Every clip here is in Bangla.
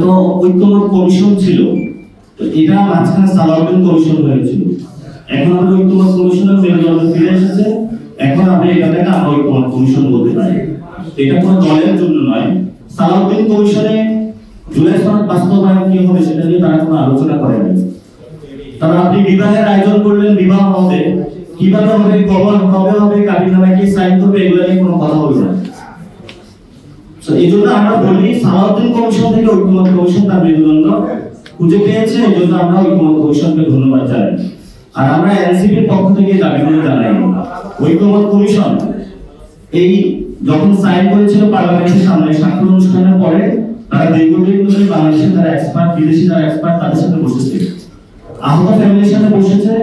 তো ঐক্যমত কমিশন ছিল, তো এটা মাঝখানে সালাউদ্দিন কমিশন হয়েছিল। এখন আমরা ঐক্যমত কমিশনের মেরুদণ্ড ফিরে এসেছে, এখন আমরা এটাকে আমরা ঐক্যমত কমিশন বলতে পারি। এটা কোনো দলের জন্য নয়। সালাউদ্দিন কমিশনে জুলাই সনদ বাস্তবায়ন কি হবে সেটা নিয়ে তারা কোনো আলোচনা করেনি। তারা আপনি বিবাহের আয়োজন করলেন, বিবাহ হবে, কিভাবে হবে, কবে হবে, কাবিননামায় কে সাইন করবে, এগুলো নিয়ে কোনো কথা বলবে না। তো এই জন্য আমরা বলি সালাউদ্দিন কমিশন থেকে ঐক্যমত কমিশন তার মেরুদণ্ড খুঁজে পেয়েছে, এই জন্য আমরা ঐক্যমত কমিশনকে ধন্যবাদ জানাই। আর আমরা এনসিপির পক্ষ থেকে দাবিগুলো জানাই, ঐক্যমত কমিশন এই যখন সাইন করেছিল পার্লামেন্টের সামনে স্বাক্ষর অনুষ্ঠানের পরে, তারা দীর্ঘদিন ধরে বাংলাদেশের যারা এক্সপার্ট, বিদেশি যারা এক্সপার্ট তাদের সাথে বসেছে, আহত ফ্যামিলির সাথে বসেছে,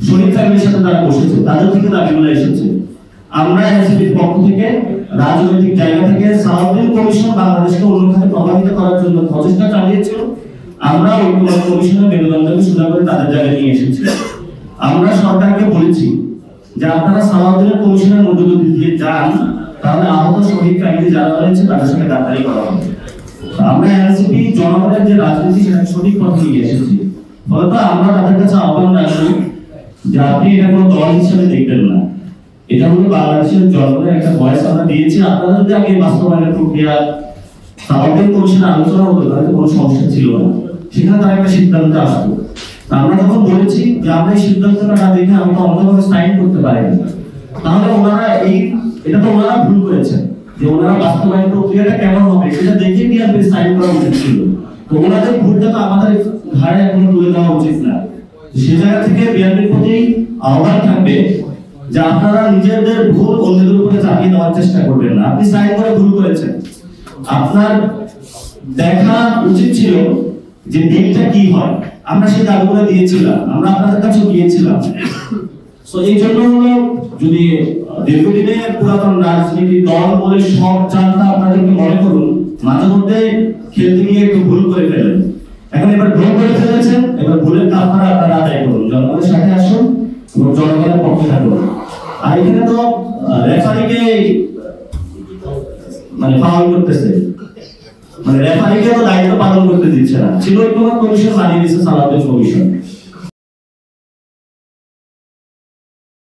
শহীদ ফ্যামিলির সাথে তারা বসেছে, তাদের থেকে দাবিগুলো এসেছে। আমরা এনসিপির পক্ষ থেকে রাজনৈতিক জায়গা থেকে সালাউদ্দিন কমিশন বাংলাদেশকে অন্য খাতে প্রভাবিত করার জন্য প্রচেষ্টা চালিয়েছিল, আমরা ঐক্যমত কমিশনের মেরুদণ্ডকে সোজা করে তাদের জায়গায় নিয়ে এসেছি। আমরা সরকারকে বলেছি যে আপনারা সালাউদ্দিন কমিশনের মধ্য দিয়ে যান, তাহলে আহত শহীদ ফ্যামিলি যারা রয়েছে তাদের সাথে গাদ্দারি করা হবে। আমরা এনসিপি জনগণের যে রাজনীতি সেটাকে সঠিক পথে নিয়ে এসেছি। ফলত আমরা তাদের কাছে আহ্বান রাখি যে আপনি এটা কোনো দল হিসেবে দেখবেন না, এটা হলো বাংলাদেশের জনগণের একটা ভয়েস আমরা দিয়েছি। আপনারা যদি আগে বাস্তবায়নের প্রক্রিয়া সালাউদ্দিন কমিশনে আলোচনা হতো তাহলে কোনো সমস্যা ছিল না, সেখানে তারা একটা সিদ্ধান্তে আসতো। আমরা যখন বলেছি যে আমরা এই সিদ্ধান্তটা না দেখে আমরা অন্যভাবে সাইন করতে পারি না, তাহলে ওনারা এটা তো ওনারা ভুল করেছেন যে ওনারা বাস্তবায়ন প্রক্রিয়াটা কেমন হবে সেটা দেখে বিএনপি সাইন করা উচিত ছিল। তো ওনাদের ভুলটা তো আমাদের ঘাড়ে এখন তুলে দেওয়া উচিত না। সে জায়গা থেকে বিএনপির প্রতি আহ্বান থাকবে যে আপনারা নিজেদের ভুল অন্যদের উপরে চাপিয়ে দেওয়ার চেষ্টা করবেন না। আপনি সাইন করে ভুল করেছেন, আপনার দেখা উচিত ছিল যে দিনটা কি হয়। আমরা সেই দাবিগুলো দিয়েছিলাম, আমরা আপনাদের কাছে গিয়েছিলাম। তো এই জন্য যদি দীর্ঘদিনের পুরাতন রাজনীতি দল বলে সব জানতা আপনাদেরকে মনে করুন, মাঝে মধ্যে খেলতে গিয়ে একটু ভুল করে ফেলেন। এখন এবার ভুল করে ফেলেছেন, এবার ভুলের কাফারা আপনারা আদায় করুন, জনগণের সাথে আসুন এবং জনগণের পক্ষে থাকুন। আর এখানে তো রেফারিকে মানে ফাউল করতেছে, মানে রেফারিকে তো দায়িত্ব পালন করতে দিচ্ছে না। ছিল ঐক্যমত কমিশন, বানিয়ে দিচ্ছে সালাউদ্দিন কমিশন।